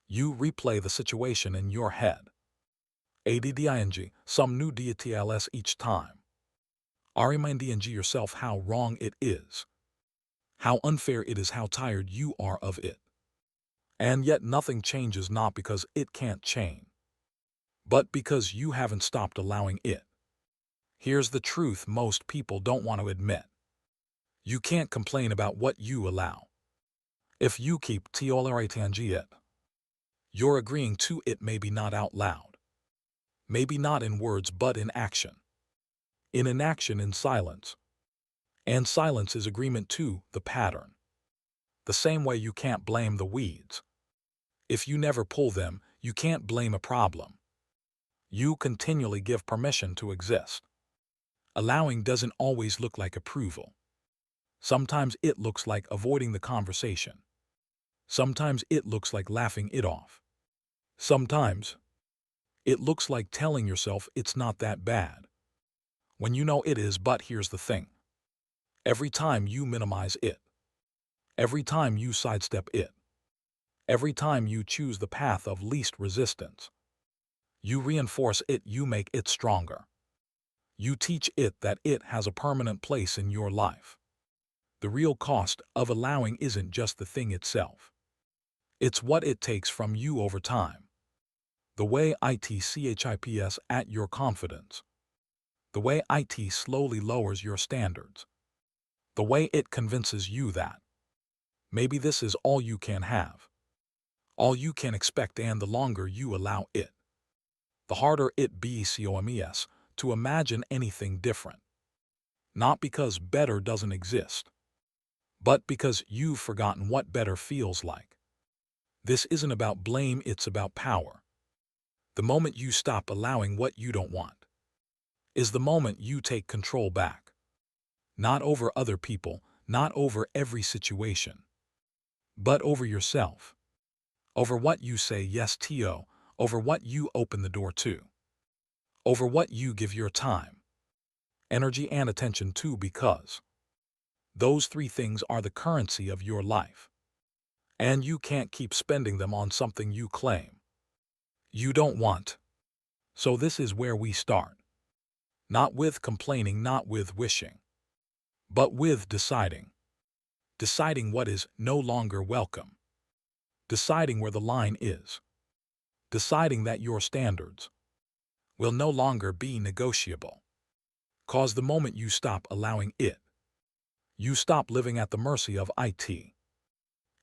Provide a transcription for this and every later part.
You replay the situation in your head. ADDING, some new DTLS each time. Reminding yourself how wrong it is, how unfair it is, how tired you are of it. And yet nothing changes, not because it can't change, but because you haven't stopped allowing it. Here's the truth most people don't want to admit. You can't complain about what you allow. If you keep tolerating it, you're agreeing to it, maybe not out loud, maybe not in words, but in action. In inaction, in silence. And silence is agreement to the pattern. The same way you can't blame the weeds. If you never pull them, you can't blame a problem. You continually give permission to exist. Allowing doesn't always look like approval. Sometimes it looks like avoiding the conversation. Sometimes it looks like laughing it off. Sometimes it looks like telling yourself it's not that bad, when you know it is. But here's the thing. Every time you minimize it, every time you sidestep it, every time you choose the path of least resistance, you reinforce it, you make it stronger. You teach it that it has a permanent place in your life. The real cost of allowing isn't just the thing itself. It's what it takes from you over time. The way it chips at your confidence. The way it slowly lowers your standards. The way it convinces you that maybe this is all you can have, all you can expect, and the longer you allow it, the harder it becomes to imagine anything different. Not because better doesn't exist, but because you've forgotten what better feels like. This isn't about blame, it's about power. The moment you stop allowing what you don't want is the moment you take control back. Not over other people, not over every situation, but over yourself. Over what you say yes to, over what you open the door to, over what you give your time, energy, and attention to, because those three things are the currency of your life. And you can't keep spending them on something you claim you don't want. So this is where we start. Not with complaining, not with wishing, but with deciding. Deciding what is no longer welcome. Deciding where the line is. Deciding that your standards will no longer be negotiable. 'Cause the moment you stop allowing it, you stop living at the mercy of it.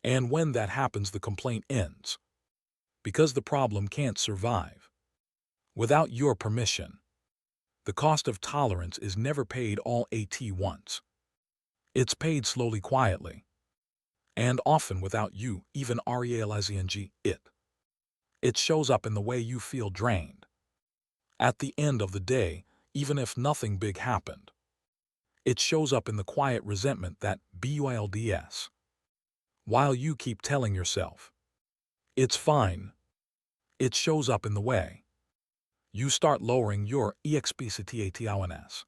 And when that happens, the complaint ends. Because the problem can't survive without your permission. The cost of tolerance is never paid all at once. It's paid slowly, quietly, and often without you even realizing it. It shows up in the way you feel drained at the end of the day, even if nothing big happened. It shows up in the quiet resentment that builds while you keep telling yourself it's fine. It shows up in the way you start lowering your expectations,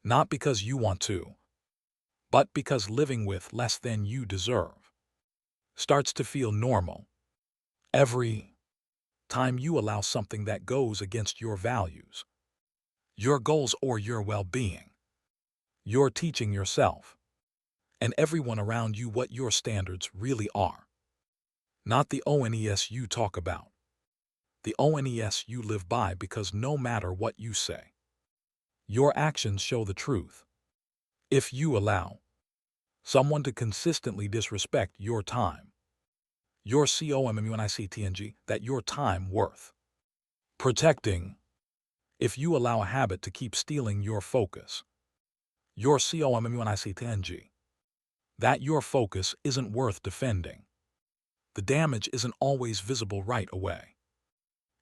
not because you want to, but because living with less than you deserve starts to feel normal. Every time you allow something that goes against your values, your goals, or your well-being, you're teaching yourself and everyone around you what your standards really are. Not the ONES you talk about. The ONES you live by, because no matter what you say, your actions show the truth. If you allow someone to consistently disrespect your time, your communicating that your time worth protecting. If you allow a habit to keep stealing your focus, your communicating that your focus isn't worth defending. The damage isn't always visible right away.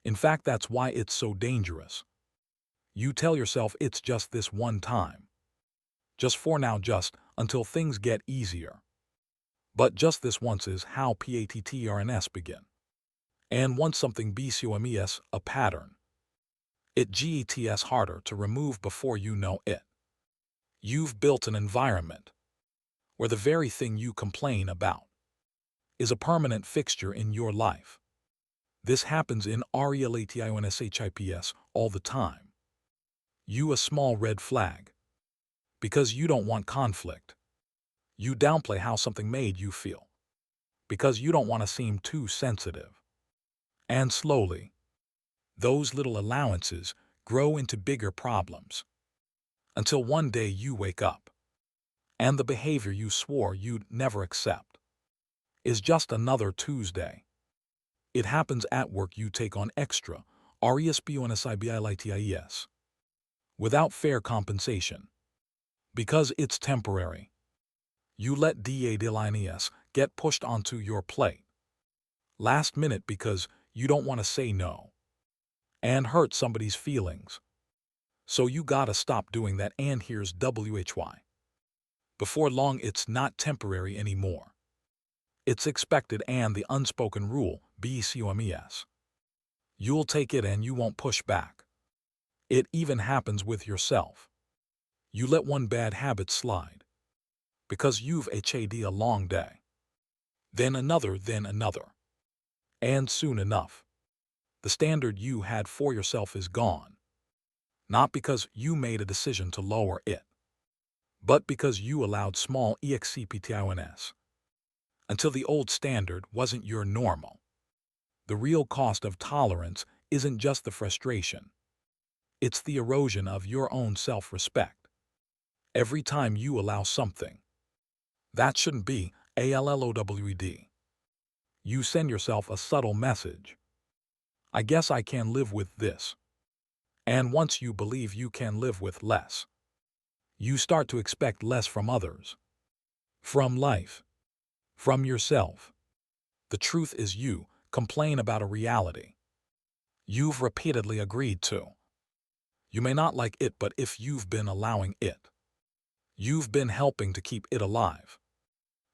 In fact, that's why it's so dangerous. You tell yourself it's just this one time. Just for now, just until things get easier. But just this once is how patterns begin. And once something becomes a pattern, it gets harder to remove before you know it. You've built an environment where the very thing you complain about is a permanent fixture in your life. This happens in RELATIONSHIPS all the time. You a small red flag. Because you don't want conflict. You downplay how something made you feel. Because you don't want to seem too sensitive. And slowly, those little allowances grow into bigger problems. Until one day you wake up. And the behavior you swore you'd never accept is just another Tuesday. It happens at work. You take on extra RESPONSIBILITIES without fair compensation. Because it's temporary. You let DADLINES get pushed onto your plate. Last minute because you don't want to say no. And hurt somebody's feelings. So you gotta stop doing that, and here's WHY. Before long it's not temporary anymore. It's expected, and the unspoken rule, BCOMES. You'll take it and you won't push back. It even happens with yourself. You let one bad habit slide. Because you've had a long day. Then another. And soon enough, the standard you had for yourself is gone. Not because you made a decision to lower it, but because you allowed small EXCPTIONS until the old standard wasn't your normal. The real cost of tolerance isn't just the frustration. It's the erosion of your own self-respect. Every time you allow something that shouldn't be, ALLOWED, you send yourself a subtle message. I guess I can live with this. And once you believe you can live with less, you start to expect less from others, from life, from yourself. The truth is you complain about a reality you've repeatedly agreed to. You may not like it, but if you've been allowing it, you've been helping to keep it alive.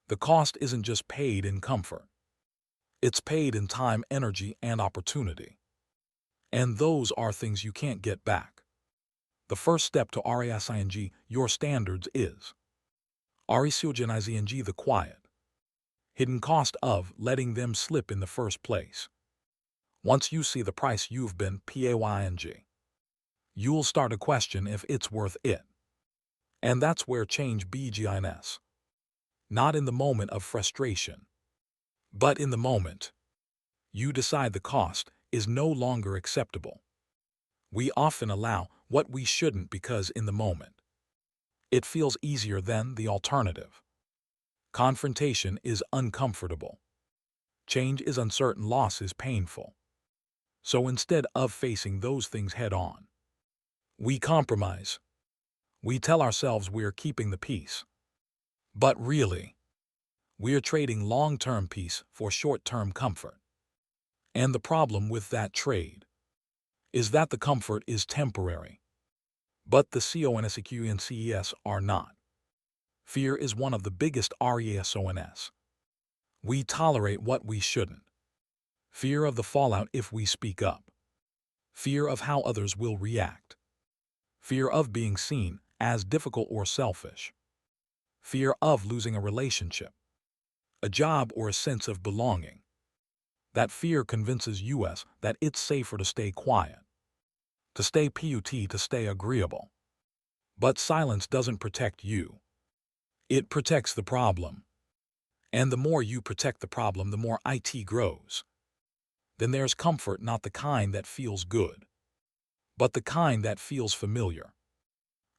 The cost isn't just paid in comfort. It's paid in time, energy, and opportunity. And those are things you can't get back. The first step to RASING your standards is RECOGNIZING the quiet, hidden cost of letting them slip in the first place. Once you see the price you've been paying, you'll start to question if it's worth it. And that's where change begins. Not in the moment of frustration, but in the moment you decide the cost is no longer acceptable. We often allow what we shouldn't because in the moment it feels easier than the alternative. Confrontation is uncomfortable. Change is uncertain. Loss is painful. So instead of facing those things head on, we compromise. We tell ourselves we're keeping the peace. But really, we're trading long-term peace for short-term comfort. And the problem with that trade is that the comfort is temporary, but the CONSEQUENCES are not. Fear is one of the biggest RESONS. We tolerate what we shouldn't. Fear of the fallout if we speak up. Fear of how others will react. Fear of being seen as difficult or selfish. Fear of losing a relationship, a job, or a sense of belonging. That fear convinces us that it's safer to stay quiet, to stay put, to stay agreeable. But silence doesn't protect you. It protects the problem. And the more you protect the problem, the more it grows. Then there's comfort, not the kind that feels good, but the kind that feels familiar.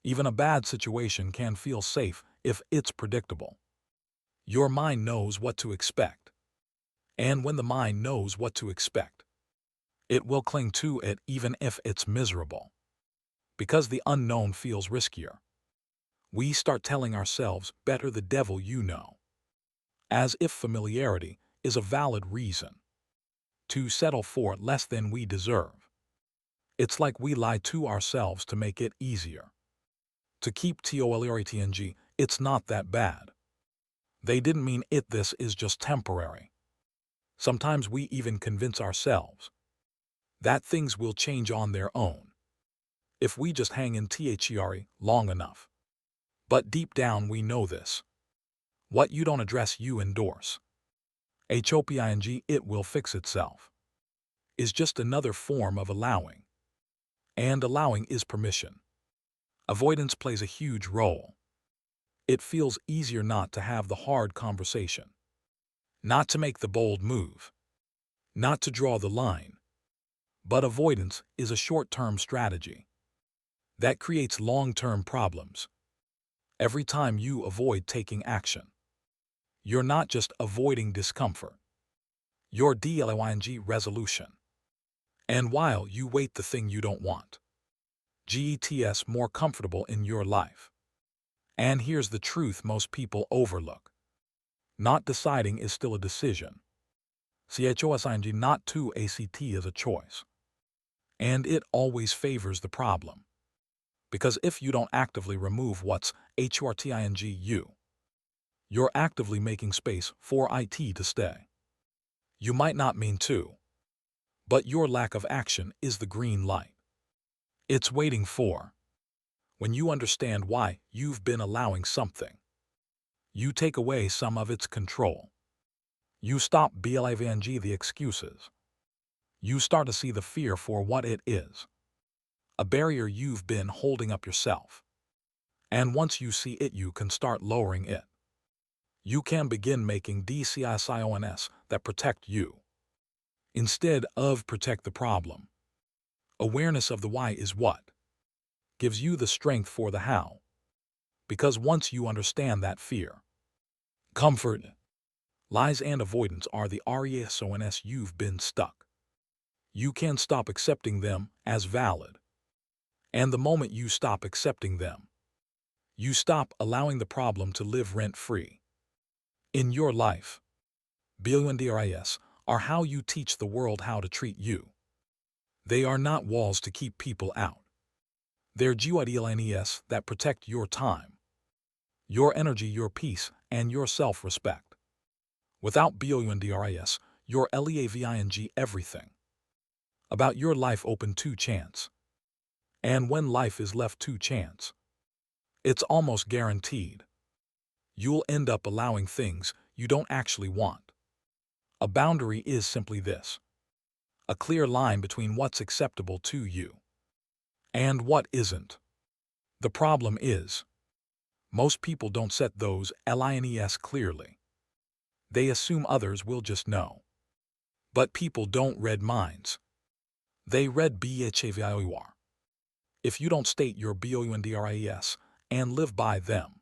Even a bad situation can feel safe if it's predictable. Your mind knows what to expect. And when the mind knows what to expect, it will cling to it even if it's miserable. Because the unknown feels riskier. We start telling ourselves, better the devil you know. As if familiarity is a valid reason to settle for less than we deserve. It's like we lie to ourselves to make it easier. To keep TOLERATNG, it's not that bad. They didn't mean it, this is just temporary. Sometimes we even convince ourselves that things will change on their own if we just hang in THERE long enough. But deep down we know this. What you don't address you endorse. HOPING, it will fix itself. is just another form of allowing. And allowing is permission. Avoidance plays a huge role. It feels easier not to have the hard conversation, not to make the bold move, not to draw the line. But avoidance is a short-term strategy that creates long-term problems. Every time you avoid taking action, you're not just avoiding discomfort, you're delaying resolution. And while you wait the thing you don't want, gets more comfortable in your life. And here's the truth most people overlook. Not deciding is still a decision. Choosing not to act is a choice. And it always favors the problem. Because if you don't actively remove what's hurting you, you're actively making space for it to stay. You might not mean to, but your lack of action is the green light. It's waiting for. When you understand why you've been allowing something, you take away some of its control. You stop believing the excuses. You start to see the fear for what it is. A barrier you've been holding up yourself. And once you see it, you can start lowering it. You can begin making decisions that protect you, instead of protect the problem. Awareness of the why is what gives you the strength for the how. Because once you understand that fear, comfort, lies and avoidance are the reasons you've been stuck, you can stop accepting them as valid. And the moment you stop accepting them, you stop allowing the problem to live rent-free in your life. Boundaries are how you teach the world how to treat you. They are not walls to keep people out. They're guidelines that protect your time, your energy, your peace, and your self-respect. Without boundaries, you're leaving everything about your life open to chance. And when life is left to chance, it's almost guaranteed you'll end up allowing things you don't actually want. A boundary is simply this: a clear line between what's acceptable to you and what isn't. The problem is, most people don't set those lines clearly. They assume others will just know. But people don't read minds. They read behavior. If you don't state your boundaries and live by them,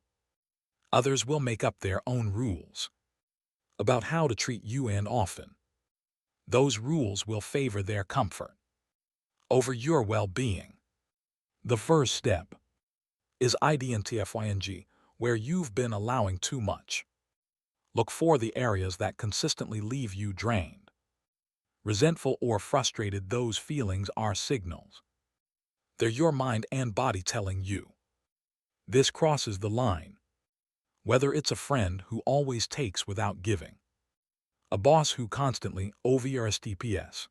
others will make up their own rules about how to treat you, and often those rules will favor their comfort over your well-being. The first step is identifying where you've been allowing too much. Look for the areas that consistently leave you drained, resentful, or frustrated. Those feelings are signals. They're your mind and body telling you this crosses the line. Whether it's a friend who always takes without giving, a boss who constantly oversteps,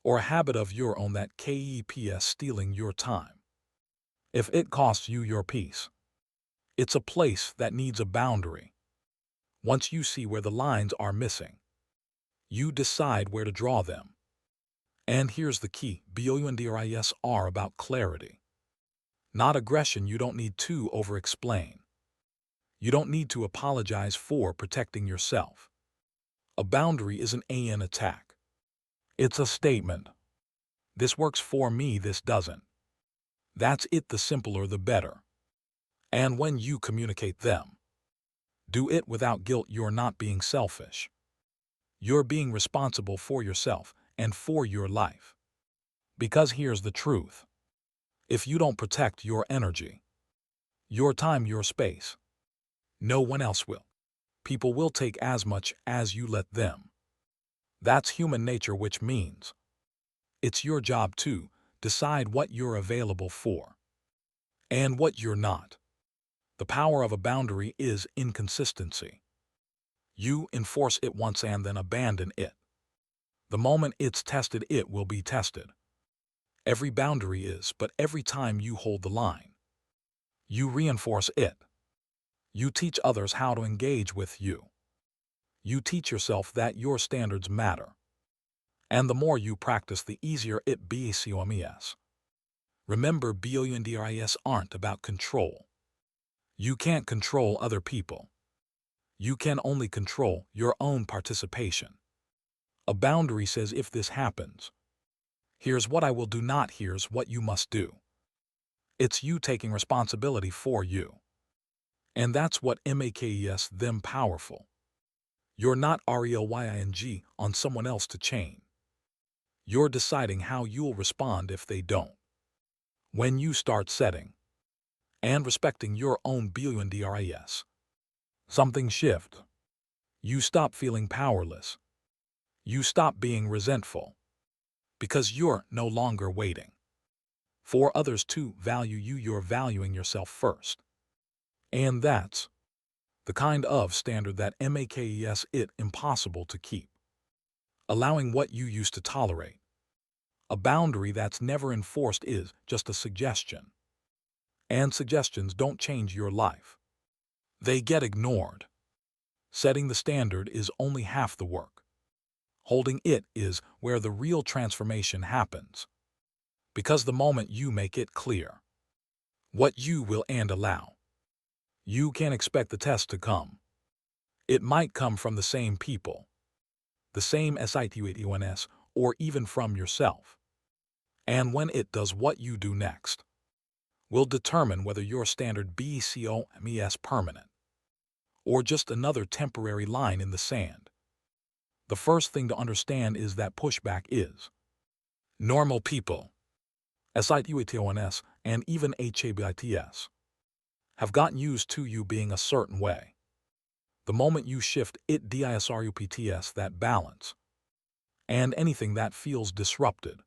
or a habit of your own that keeps stealing your time. If it costs you your peace, it's a place that needs a boundary. Once you see where the lines are missing, you decide where to draw them. And here's the key: boundaries are about clarity, not aggression. You don't need to over-explain. You don't need to apologize for protecting yourself. A boundary isn't an attack. It's a statement. This works for me, this doesn't. That's it. The simpler the better. And when you communicate them, do it without guilt. You're not being selfish. You're being responsible for yourself and for your life. Because here's the truth: if you don't protect your energy, your time, your space, no one else will. People will take as much as you let them. That's human nature, which means it's your job to decide what you're available for and what you're not. The power of a boundary is inconsistency. You enforce it once and then abandon it. The moment it's tested, it will be tested. Every boundary is, but every time you hold the line, you reinforce it. You teach others how to engage with you. You teach yourself that your standards matter. And the more you practice, the easier it becomes. Remember, boundaries aren't about control. You can't control other people. You can only control your own participation. A boundary says, if this happens, here's what I will do, not here's what you must do. It's you taking responsibility for you. And that's what makes them powerful. You're not relying on someone else to change. You're deciding how you'll respond if they don't. When you start setting and respecting your own boundaries, something shifts. You stop feeling powerless. You stop being resentful. Because you're no longer waiting for others to value you, you're valuing yourself first. And that's the kind of standard that makes it impossible to keep. Allowing what you used to tolerate. A boundary that's never enforced is just a suggestion. And suggestions don't change your life. They get ignored. Setting the standard is only half the work. Holding it is where the real transformation happens. Because the moment you make it clear what you will and allow, you can expect the test to come. It might come from the same people, the same situations, or even from yourself. And when it does, what you do next will determine whether your standard becomes permanent or just another temporary line in the sand. The first thing to understand is that pushback is normal. People, situations, and even habits have gotten used to you being a certain way. The moment you shift, it disrupts that balance, and anything that feels disrupted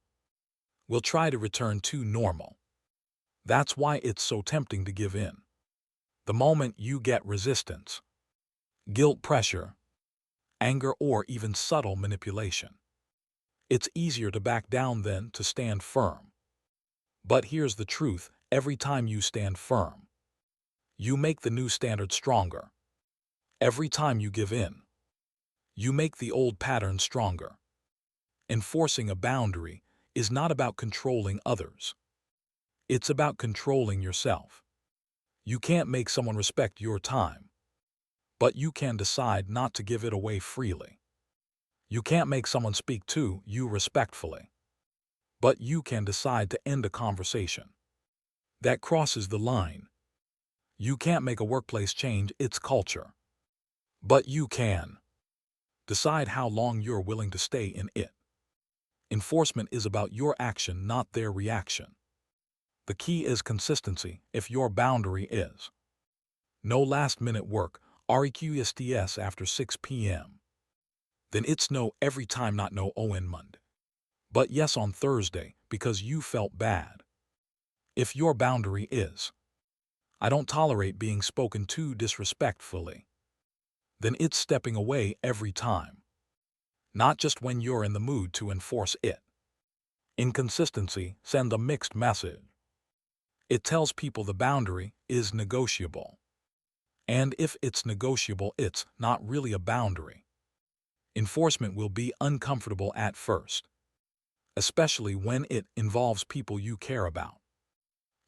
will try to return to normal. That's why it's so tempting to give in. The moment you get resistance, guilt, pressure, anger, or even subtle manipulation, it's easier to back down than to stand firm. But here's the truth: every time you stand firm, you make the new standard stronger. Every time you give in, you make the old pattern stronger. Enforcing a boundary is not about controlling others. It's about controlling yourself. You can't make someone respect your time, but you can decide not to give it away freely. You can't make someone speak to you respectfully, but you can decide to end a conversation that crosses the line. You can't make a workplace change its culture, but you can decide how long you're willing to stay in it. Enforcement is about your action, not their reaction. The key is consistency. If your boundary is no last-minute work, requests after 6 p.m., then it's no every time, not no on Monday, but yes on Thursday because you felt bad. If your boundary is, I don't tolerate being spoken to disrespectfully, then it's stepping away every time, not just when you're in the mood to enforce it. Inconsistency sends a mixed message. It tells people the boundary is negotiable. And if it's negotiable, it's not really a boundary. Enforcement will be uncomfortable at first, especially when it involves people you care about.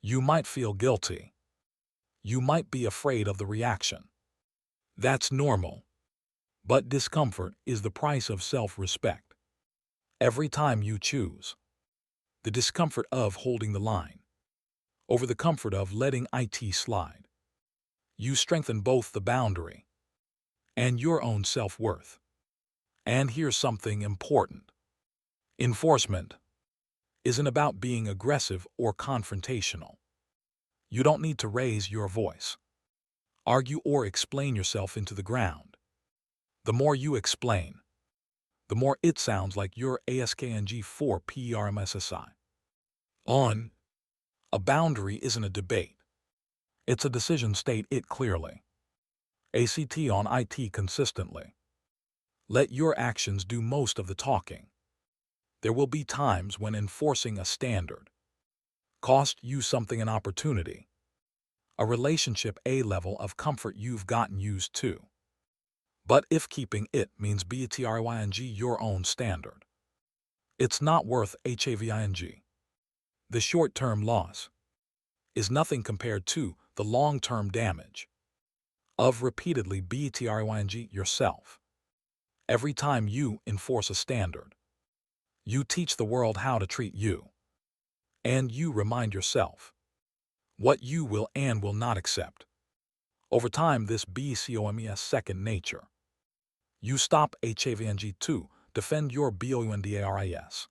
You might feel guilty. You might be afraid of the reaction. That's normal. But discomfort is the price of self-respect. Every time you choose the discomfort of holding the line over the comfort of letting it slide, you strengthen both the boundary and your own self-worth. And here's something important. Enforcement isn't about being aggressive or confrontational. You don't need to raise your voice, argue, or explain yourself into the ground. The more you explain, the more it sounds like you're asking for PRMSSI. On. A boundary isn't a debate. It's a decision. State it clearly. ACT on IT consistently. Let your actions do most of the talking. There will be times when enforcing a standard cost you something, an opportunity, a relationship, a level of comfort you've gotten used to. But if keeping it means bettering your own standard, It's not worth having. The short-term loss is nothing compared to the long-term damage of repeatedly bettering yourself. Every time you enforce a standard, you teach the world how to treat you, and you remind yourself what you will and will not accept. Over time, this becomes second nature. You stop having to defend your boundaries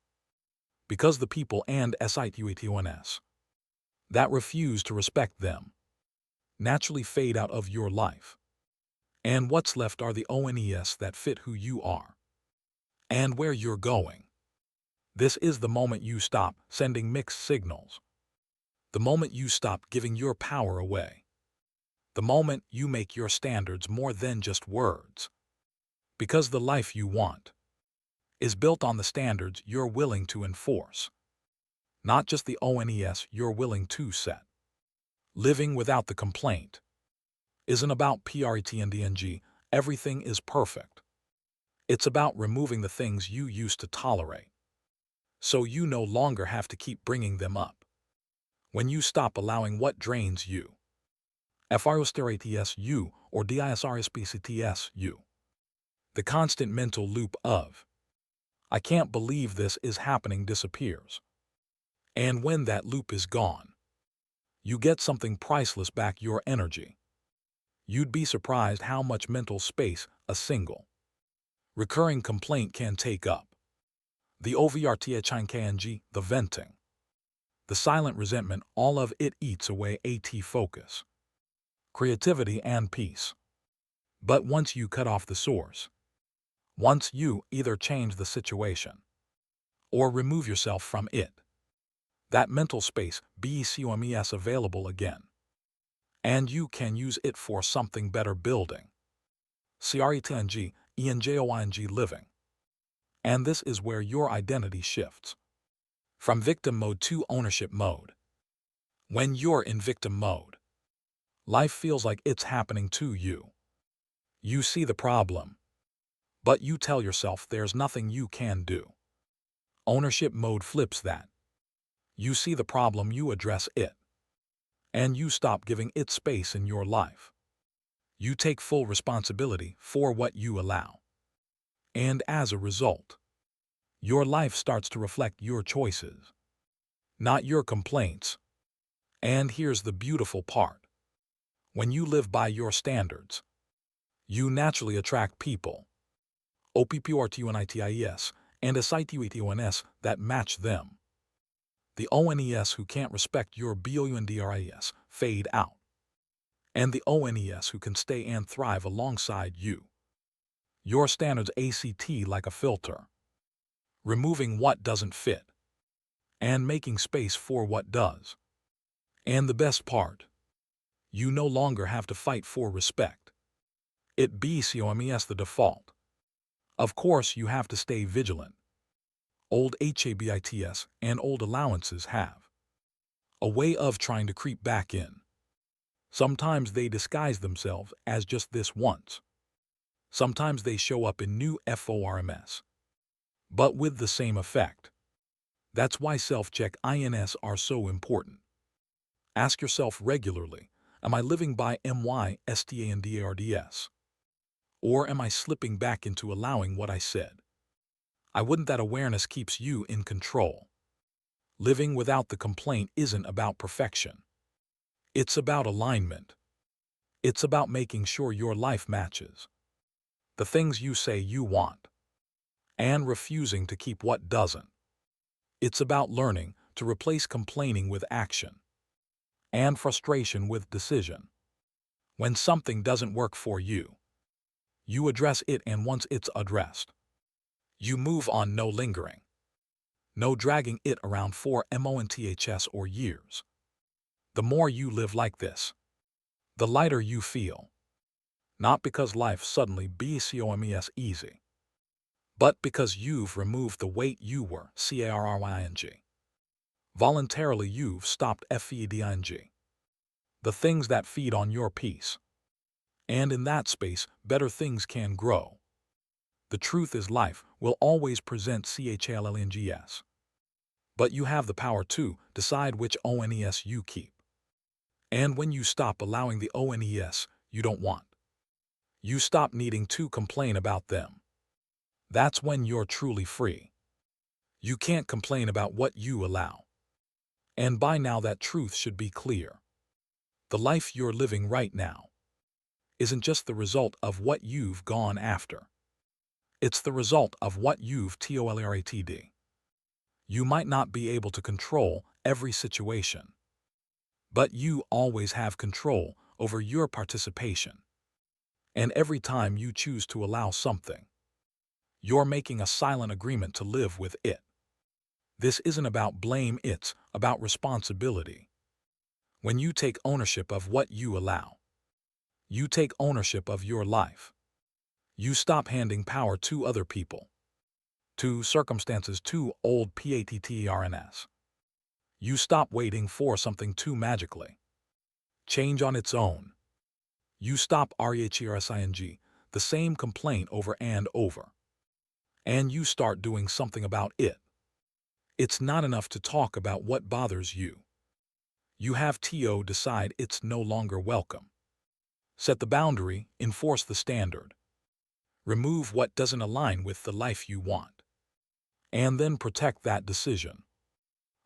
because the people and situations that refuse to respect them naturally fade out of your life. And what's left are the ones that fit who you are and where you're going. This is the moment you stop sending mixed signals. The moment you stop giving your power away. The moment you make your standards more than just words. Because the life you want is built on the standards you're willing to enforce, not just the ones you're willing to set. Living without the complaint isn't about pretending everything is perfect. It's about removing the things you used to tolerate, so you no longer have to keep bringing them up. When you stop allowing what drains you, frustratsu or disrespectsu, the constant mental loop of, I can't believe this is happening, disappears. And when that loop is gone, you get something priceless back, your energy. You'd be surprised how much mental space a single recurring complaint can take up. The overthinking, the venting, the silent resentment, all of it eats away at focus, creativity, and peace. But once you cut off the source, once you either change the situation or remove yourself from it, that mental space becomes available again. And you can use it for something better, building, enjoying living. And this is where your identity shifts from victim mode to ownership mode. When you're in victim mode, life feels like it's happening to you. You see the problem, but you tell yourself there's nothing you can do. Ownership mode flips that. You see the problem, you address it, and you stop giving it space in your life. You take full responsibility for what you allow. And as a result, your life starts to reflect your choices, not your complaints. And here's the beautiful part. When you live by your standards, you naturally attract people, opportunities, and situations that match them. The ones who can't respect your boundaries fade out, and the ones who can stay and thrive alongside you. Your standards act like a filter, removing what doesn't fit and making space for what does. And the best part, you no longer have to fight for respect. It becomes the default. Of course, you have to stay vigilant. Old habits and old allowances have a way of trying to creep back in. Sometimes they disguise themselves as just this once. Sometimes they show up in new forms, but with the same effect. That's why self-check-ins are so important. Ask yourself regularly, am I living by my standards? Or am I slipping back into allowing what I said? I wouldn't. That awareness keeps you in control. Living without the complaint isn't about perfection. It's about alignment. It's about making sure your life matches the things you say you want and refusing to keep what doesn't. It's about learning to replace complaining with action and frustration with decision. When something doesn't work for you, you address it, and once it's addressed, you move on, no lingering, no dragging it around for months or years. The more you live like this, the lighter you feel. Not because life suddenly becomes easy, but because you've removed the weight you were carrying. Voluntarily, you've stopped feeding the things that feed on your peace. And in that space, better things can grow. The truth is life will always present challenges. But you have the power to decide which ONES you keep. And when you stop allowing the ONES you don't want, you stop needing to complain about them. That's when you're truly free. You can't complain about what you allow. And by now that truth should be clear. The life you're living right now isn't just the result of what you've gone after. It's the result of what you've tolerated. You might not be able to control every situation, but you always have control over your participation. And every time you choose to allow something, you're making a silent agreement to live with it. This isn't about blame, it's about responsibility. When you take ownership of what you allow, you take ownership of your life. You stop handing power to other people, to circumstances, to old patterns. You stop waiting for something to magically change on its own. You stop rehearsing the same complaint over and over, and you start doing something about it. It's not enough to talk about what bothers you. You have to decide it's no longer welcome. Set the boundary, enforce the standard. Remove what doesn't align with the life you want. And then protect that decision,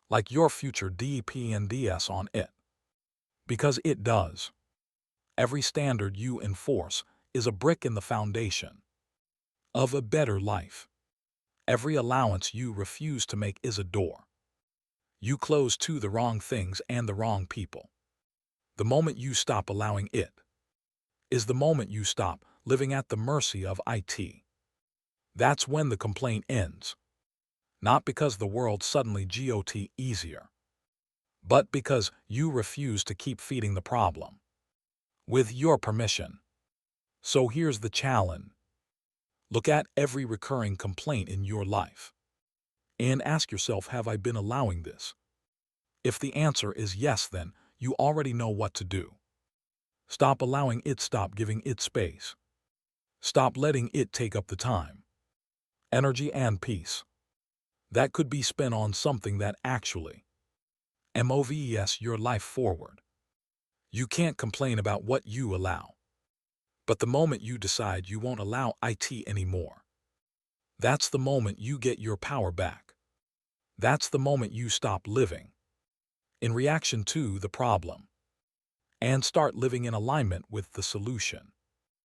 like your future depends on it. Because it does. Every standard you enforce is a brick in the foundation of a better life. Every allowance you refuse to make is a door you close to the wrong things and the wrong people. The moment you stop allowing it is the moment you stop living at the mercy of it. That's when the complaint ends. Not because the world suddenly got easier, but because you refuse to keep feeding the problem with your permission. So here's the challenge. Look at every recurring complaint in your life and ask yourself, have I been allowing this? If the answer is yes, then you already know what to do. Stop allowing it, stop giving it space. Stop letting it take up the time, energy, and peace that could be spent on something that actually moves your life forward. You can't complain about what you allow. But the moment you decide you won't allow it anymore, that's the moment you get your power back. That's the moment you stop living in reaction to the problem and start living in alignment with the solution.